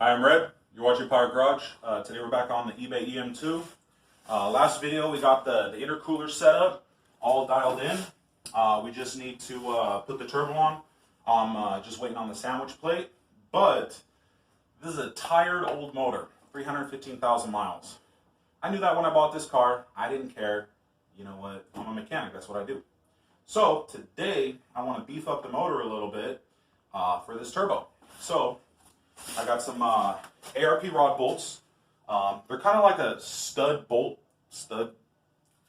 Hi, I'm Red. You're watching Power Garage. Today we're back on the eBay EM2. Last video we got the intercooler set up, all dialed in. We just need to put the turbo on. I'm just waiting on the sandwich plate. But this is a tired old motor, 315,000 miles. I knew that when I bought this car. I didn't care. You know what? I'm a mechanic. That's what I do. So today I want to beef up the motor a little bit for this turbo. So I got some ARP rod bolts. They're kind of like a stud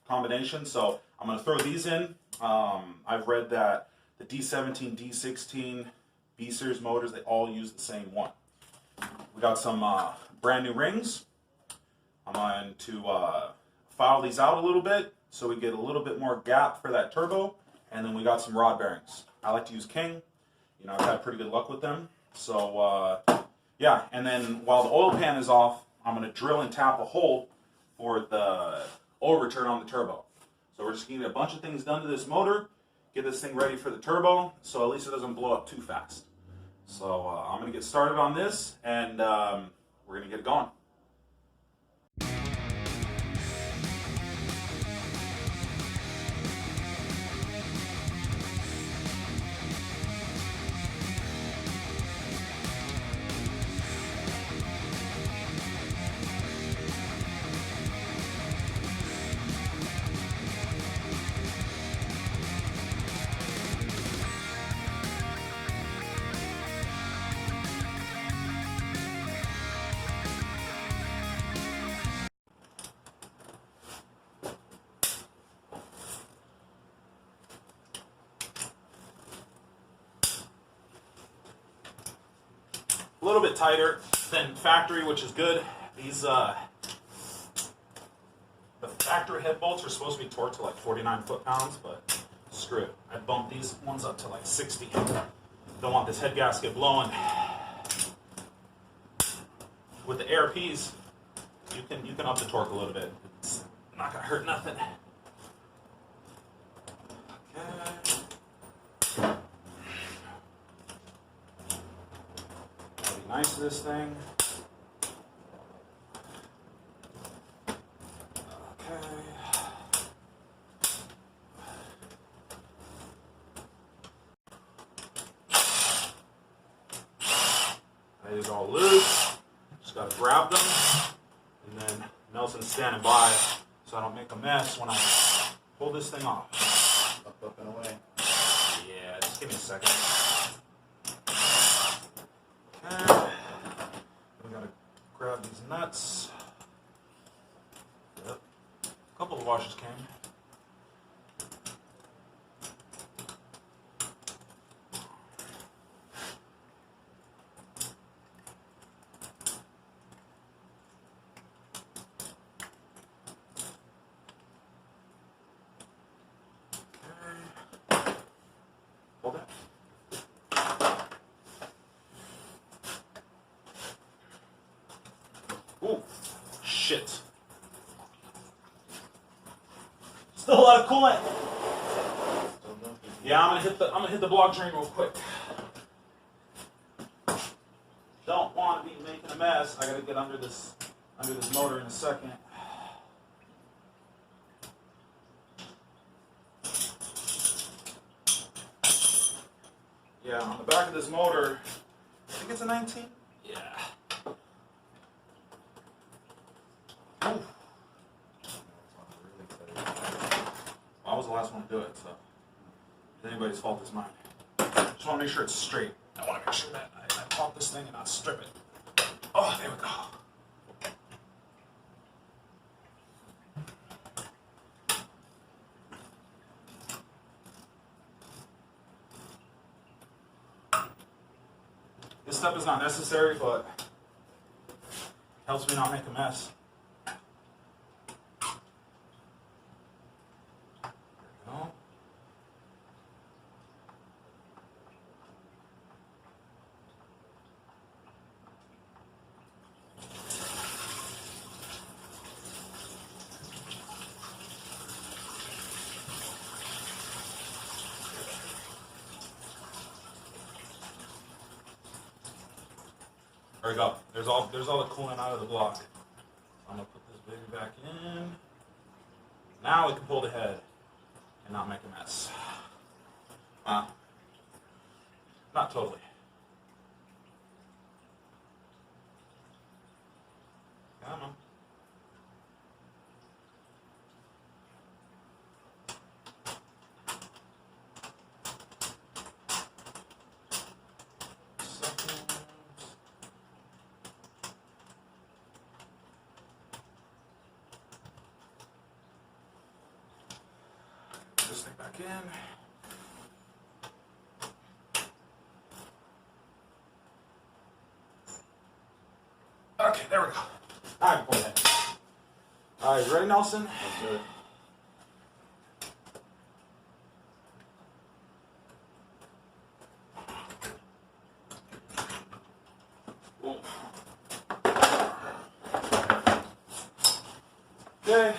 combination. So I'm going to throw these in. I've read that the D17, D16, B-series motors, they all use the same one. We got some brand new rings. I'm going to file these out a little bit so we get a little bit more gap for that turbo. And then we got some rod bearings. I like to use King. You know, I've had pretty good luck with them. So yeah, and then while the oil pan is off, I'm going to drill and tap a hole for the oil return on the turbo. So we're just going to get a bunch of things done to this motor, get this thing ready for the turbo, so at least it doesn't blow up too fast. So I'm going to get started on this, and we're going to get it going. A little bit tighter than factory, which is good. These the factory head bolts are supposed to be torqued to like 49 foot-pounds, but screw it. I bumped these ones up to like 60. Don't want this head gasket blowing. With the ARPs, you can up the torque a little bit. It's not gonna hurt nothing. Okay. Nice this thing. Okay. That is all loose. Just gotta grab them, and then Nelson's standing by so I don't make a mess when I pull this thing off. Up and away. Yeah, just give me a second. We gotta grab these nuts. Yep. A couple of washers came. Okay. Hold it. Ooh, shit. Still a lot of coolant. Yeah, I'm gonna hit the block drain real quick. Don't want to be making a mess. I gotta get under this motor in a second. Yeah, on the back of this motor, I think it's a 19. Yeah. I was the last one to do it, so if anybody's fault is mine. Just want to make sure it's straight. I want to make sure that I pop this thing and not strip it. Oh, there we go. This step is not necessary, but helps me not make a mess. There we go. There's all the coolant out of the block. I'm gonna put this baby back in. Now we can pull the head and not make a mess. Not totally. Come on. This thing back in. Okay, there we go. All right, pull that. All right, you ready, Nelson? Yes, sir. Okay.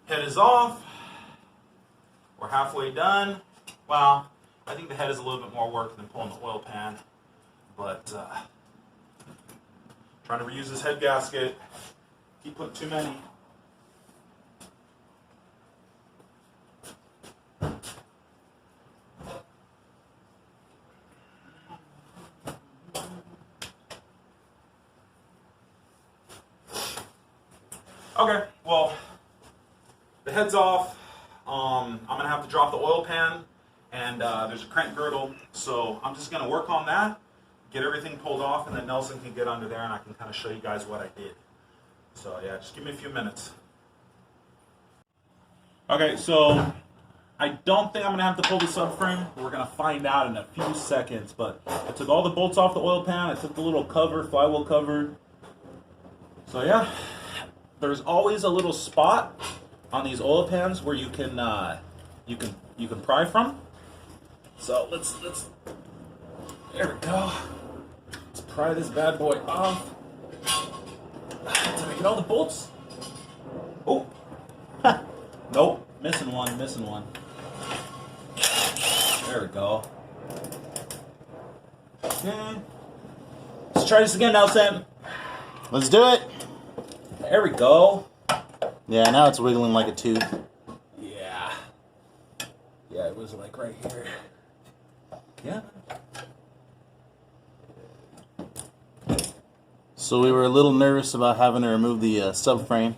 Head is off. We're halfway done. Well, I think the head is a little bit more work than pulling the oil pan, but trying to reuse this head gasket. Keep putting too many. Okay, well, the head's off. I'm gonna have to drop the oil pan, and there's a crank girdle, so I'm just gonna work on that, get everything pulled off, and then Nelson can get under there and I can kind of show you guys what I did. So yeah, just give me a few minutes. Okay, so I don't think I'm gonna have to pull the subframe. We're gonna find out in a few seconds, but I took all the bolts off the oil pan. I took the little cover, flywheel cover. So yeah, there's always a little spot on these oil pans where you can pry from. So let's there we go. Let's pry this bad boy off. Did I get all the bolts? Oh, nope, missing one. There we go. Okay. Let's try this again now, Sam. Let's do it. There we go. Yeah, now it's wiggling like a tube. Yeah. Yeah, it was like right here. Yeah. So we were a little nervous about having to remove the subframe.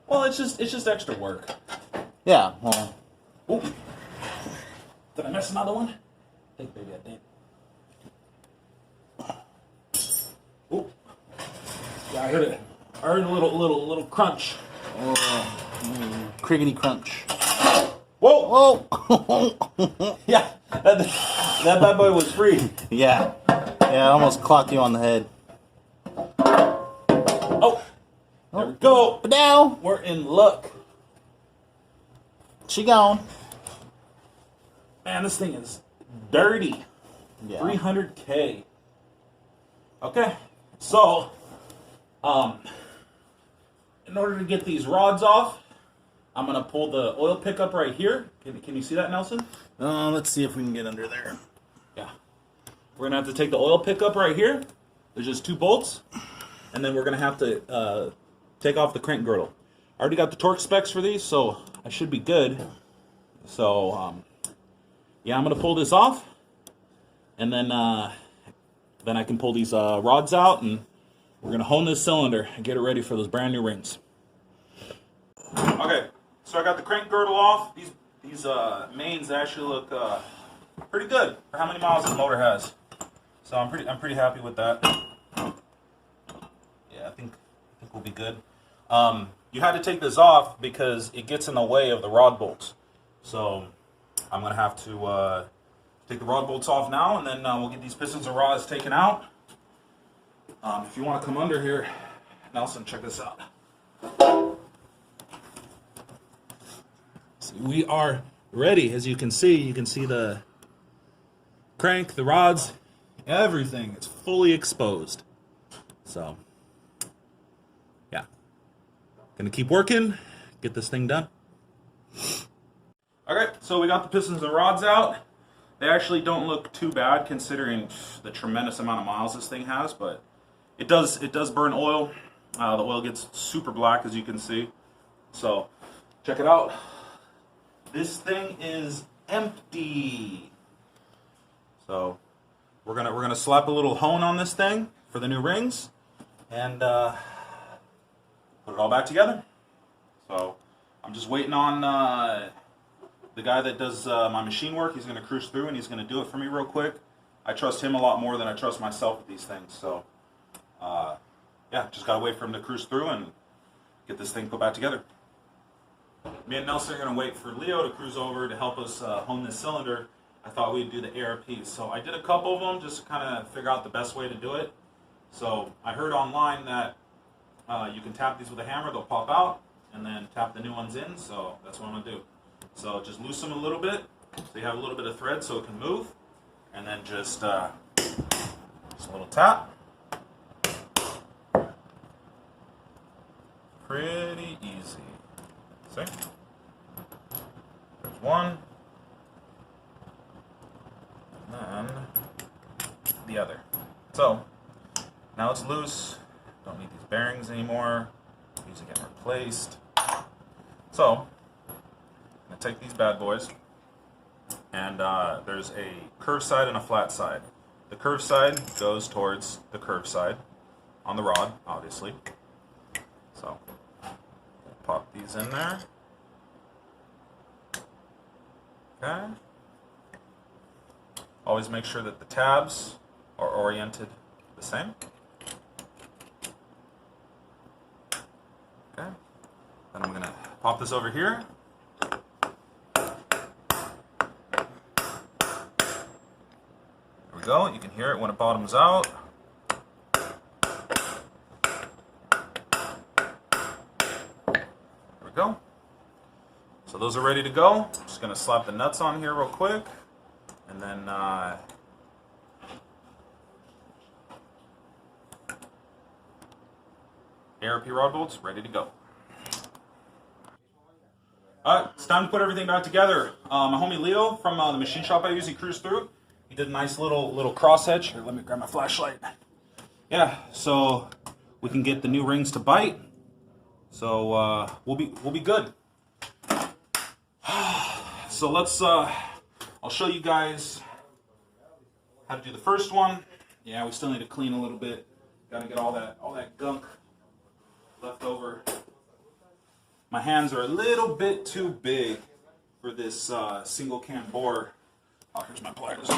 Well, it's just extra work. Yeah, well. Ooh. Did I miss another one? I think maybe I did. Ooh. Yeah, I heard it. I heard a little crunch. Criggity crunch. Whoa! Whoa! Yeah, that bad boy was free. Yeah. Yeah, I almost clocked you on the head. Oh! There we go. Now We're in luck. she gone. Man, this thing is dirty. Yeah. 300K. Okay, so, in order to get these rods off, I'm going to pull the oil pickup right here. Can you see that, Nelson? Let's see if we can get under there. Yeah. We're going to have to take the oil pickup right here. There's just 2 bolts. And then we're going to have to take off the crank girdle. I already got the torque specs for these, so I should be good. So, yeah, I'm going to pull this off. And then I can pull these rods out, and we're going to hone this cylinder and get it ready for those brand new rings. Okay, so I got the crank girdle off. These mains actually look pretty good for how many miles the motor has. So I'm pretty happy with that. Yeah, I think we'll be good. You had to take this off because it gets in the way of the rod bolts. So I'm gonna have to take the rod bolts off now, and then we'll get these pistons and rods taken out. If you want to come under here, Nelson, check this out. So we are ready. As you can see the crank, the rods, everything is fully exposed. So, yeah. Gonna keep working, get this thing done. Okay, so we got the pistons and rods out. They actually don't look too bad considering the tremendous amount of miles this thing has, but it does burn oil. The oil gets super black, as you can see. So check it out. This thing is empty. So we're gonna slap a little hone on this thing for the new rings and put it all back together. So I'm just waiting on the guy that does my machine work. He's going to cruise through and he's going to do it for me real quick. I trust him a lot more than I trust myself with these things. So, yeah, just got to wait for him to cruise through and get this thing put back together. Me and Nelson are going to wait for Leo to cruise over to help us hone this cylinder. I thought we'd do the ARPs. So I did a couple of them just to kind of figure out the best way to do it. So I heard online that you can tap these with a hammer, they'll pop out, and then tap the new ones in. So that's what I'm going to do. So just loosen them a little bit, so you have a little bit of thread so it can move, and then just a little tap. Pretty easy. See? There's one, and then the other. So now it's loose. Don't need these bearings anymore. These are getting replaced. So I'm going to take these bad boys, and there's a curved side and a flat side. The curved side goes towards the curved side on the rod, obviously. So pop these in there. Okay. Always make sure that the tabs are oriented the same. Okay. Then I'm going to pop this over here. Go. You can hear it when it bottoms out. There we go. So those are ready to go. Just going to slap the nuts on here real quick, and then ARP rod bolts ready to go. Alright, it's time to put everything back together. My homie Leo from the machine shop I use, he cruised through. He did a nice little crosshatch. Here, let me grab my flashlight. Yeah, so we can get the new rings to bite. So we'll be good. So let's I'll show you guys how to do the first one. Yeah, we still need to clean a little bit. Got to get all that gunk left over. My hands are a little bit too big for this single cam bore. Oh, here's my pliers.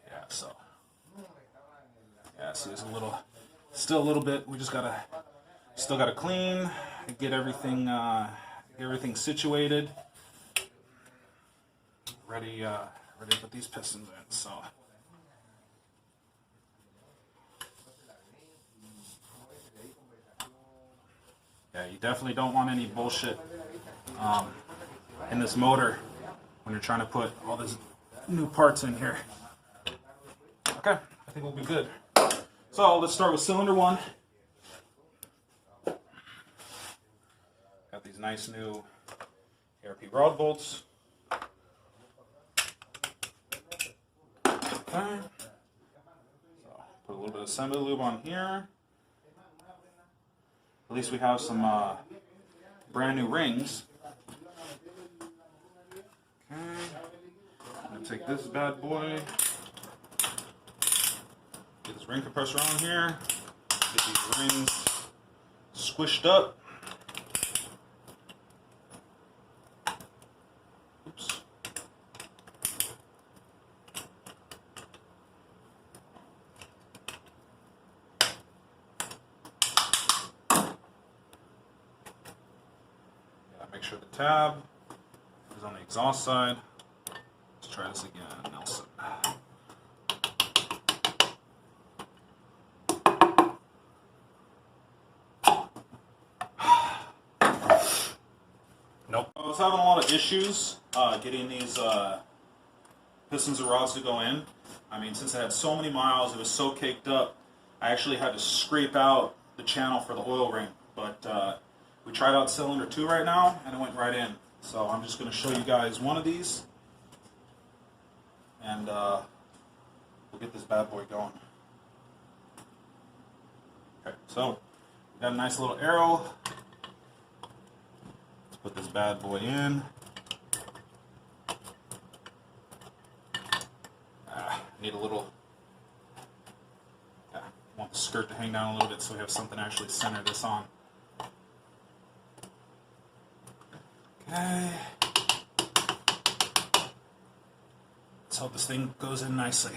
Yeah, so. Yeah, see, there's still a little bit. We just still gotta clean, get everything situated. Ready to put these pistons in, so. Yeah, you definitely don't want any bullshit in this motor when you're trying to put all these new parts in here. Okay, I think we'll be good. So let's start with cylinder one. Got these nice new ARP rod bolts. Okay. So put a little bit of assembly lube on here. At least we have some brand new rings. Okay. I'm going to take this bad boy. Get this ring compressor on here. Get these rings squished up. Oops. Make sure the tab is on the exhaust side. Let's try this again, Nelson. Nope. I was having a lot of issues getting these pistons and rods to go in. I mean, since I had so many miles, it was so caked up, I actually had to scrape out the channel for the oil ring. But we tried out cylinder 2 right now, and it went right in. So I'm just going to show you guys one of these, and we'll get this bad boy going. Okay, so we got a nice little arrow. Let's put this bad boy in. Need a little, want the skirt to hang down a little bit so we have something to actually center this on. Okay. Let's hope this thing goes in nicely.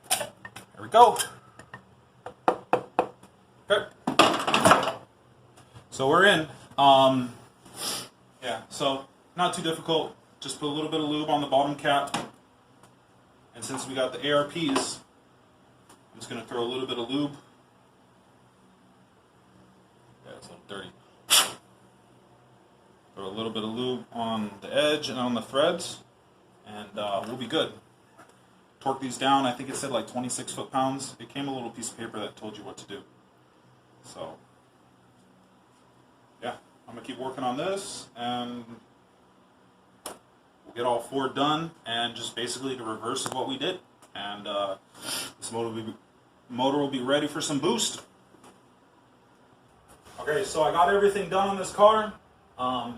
There we go. Okay. So we're in. Yeah, so not too difficult. Just put a little bit of lube on the bottom cap. And since we got the ARPs, I'm just going to throw a little bit of lube. Yeah, it's a little dirty. Throw a little bit of lube on the edge and on the threads, and we'll be good. Torque these down. I think it said like 26 foot-pounds. It came a little piece of paper that told you what to do. So, yeah, I'm going to keep working on this, and we'll get all 4 done, and just basically the reverse of what we did. And this motor will be ready for some boost. Okay, so I got everything done on this car.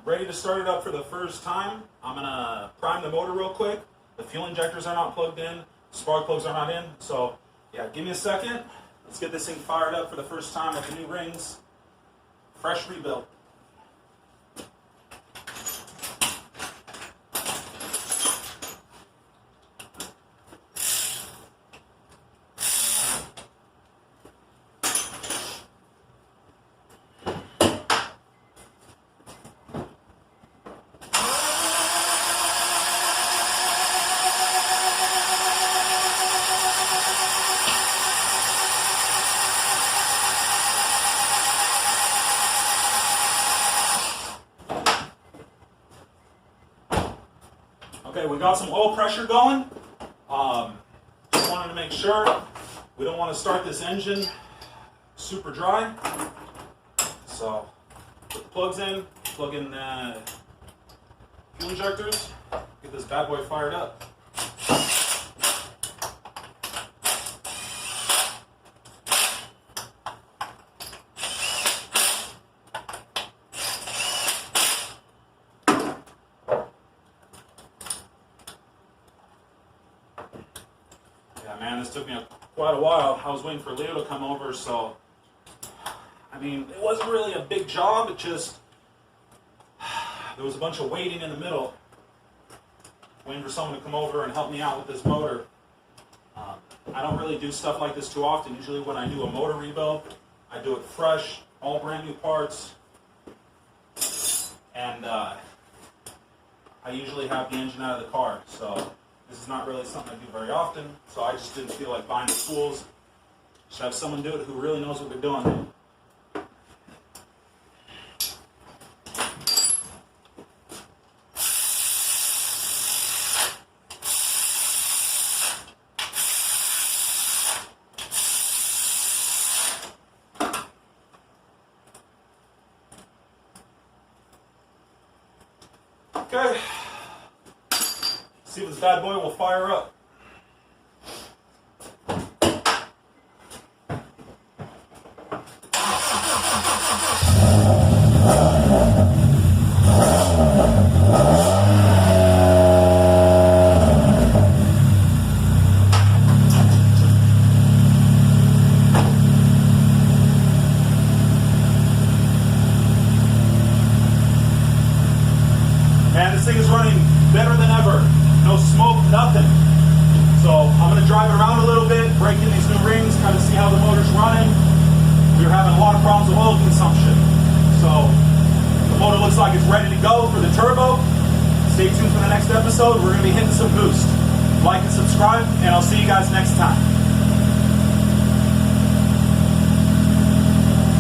Ready to start it up for the first time. I'm going to prime the motor real quick. The fuel injectors are not plugged in. Spark plugs are not in. So, yeah, give me a second. Let's get this thing fired up for the first time with the new rings. Fresh rebuild. Okay, we got some oil pressure going. Just wanted to make sure. We don't want to start this engine super dry. So, put the plugs in, plug in the fuel injectors, get this bad boy fired up. Man, this took me quite a while. I was waiting for Leo to come over, so I mean, it wasn't really a big job. It just, there was a bunch of waiting in the middle, waiting for someone to come over and help me out with this motor. I don't really do stuff like this too often. Usually when I do a motor rebuild, I do it fresh, all brand new parts, and I usually have the engine out of the car, so this is not really something I do very often, so I just didn't feel like buying the tools. Should have someone do it who really knows what they're doing. Okay. See if this bad boy will fire up. Man, this thing is running better than ever. No smoke, nothing. So I'm going to drive it around a little bit, break in these new rings, kind of see how the motor's running. We were having a lot of problems with oil consumption. So the motor looks like it's ready to go for the turbo. Stay tuned for the next episode. We're going to be hitting some boost. Like and subscribe, and I'll see you guys next time.